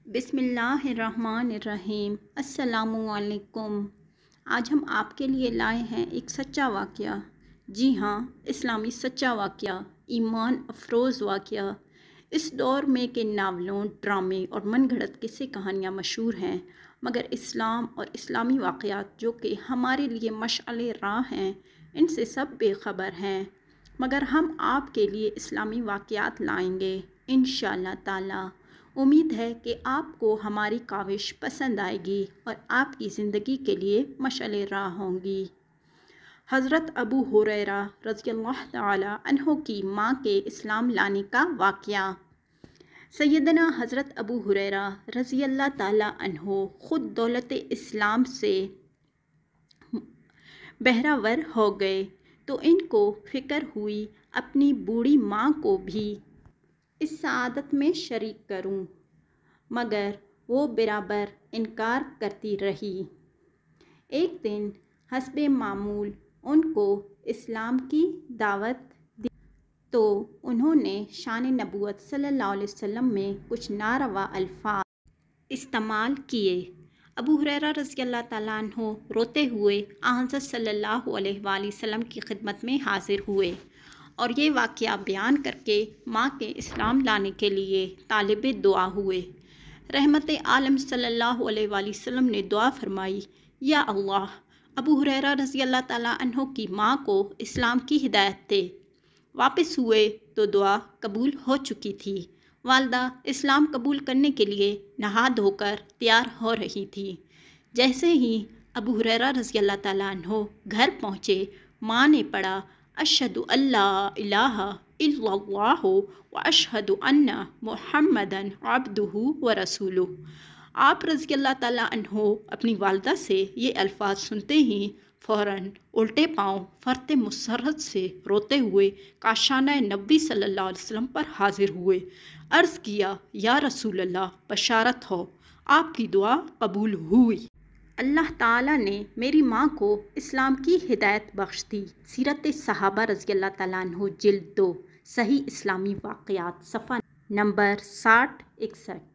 بسم اللہ الرحمن الرحیم۔ السلام علیکم۔ آج ہم آپ کے لیے لائے ہیں ایک سچا واقعہ، جی ہاں، اسلامی سچا واقعہ، ایمان افروز واقعہ۔ اس دور میں کے ناولوں، ڈرامے اور من گھڑت قصے کہانیاں مشہور ہیں، مگر اسلام اور اسلامی واقعات جو کہ ہمارے لیے مشعل راہ ہیں، ان سے سب بے خبر ہیں۔ مگر ہم آپ کے لیے اسلامی واقعات لائیں گے انشاءاللہ تعالی۔ امید ہے کہ آپ کو ہماری کاوش پسند آئے گی اور آپ کی زندگی کے لیے مشعل راہ ہوں گی۔ حضرت ابو ہریرہ رضی اللہ تعالی عنہ کی ماں کے اسلام لانے کا واقعہ۔ سیدنا حضرت ابو ہریرہ رضی اللہ تعالی عنہ خود دولت اسلام سے بہرہ ہو گئے تو ان کو فکر ہوئی اپنی بوڑھی ماں کو بھی اس سعادت میں شریک کروں، مگر وہ برابر انکار کرتی رہی۔ ایک دن حسب معمول ان کو اسلام کی دعوت دی تو انہوں نے شان نبوت صلی اللہ علیہ وسلم میں کچھ ناروا الفاظ استعمال کیے۔ ابو ہریرہ رضی اللہ تعالیٰ عنہ روتے ہوئے حضرت صلی اللہ علیہ وآلہ وسلم کی خدمت میں حاضر ہوئے اور یہ واقعہ بیان کر کے ماں کے اسلام لانے کے لیے طالب دعا ہوئے۔ رحمت عالم صلی اللہ علیہ وآلہ وسلم نے دعا فرمائی، یا اللہ، ابو ہریرہ رضی اللہ تعالیٰ عنہ کی ماں کو اسلام کی ہدایت دے۔ واپس ہوئے تو دعا قبول ہو چکی تھی۔ والدہ اسلام قبول کرنے کے لیے نہا دھو کر تیار ہو رہی تھی۔ جیسے ہی ابو ہریرہ رضی اللہ تعالیٰ عنہ گھر پہنچے، ماں نے پڑھا، اشہد ان لا الہ الا اللہ واشہد ان محمدً عبدہ ورسولہ۔ آپ رضی اللہ تعالیٰ عنہ اپنی والدہ سے یہ الفاظ سنتے ہی فوراً الٹے پاؤں فرط مسرت سے روتے ہوئے کاشانہ نبی صلی اللہ علیہ وسلم پر حاضر ہوئے۔ عرض کیا، یا رسول اللہ، بشارت ہو، آپ کی دعا قبول ہوئی۔ اللہ تعالیٰ نے میری ماں کو اسلام کی ہدایت بخش دی۔ سیرت صحابہ رضی اللہ تعالیٰ عنہ جلد 2، صحیح اسلامی واقعات، صفحہ نمبر 60-61۔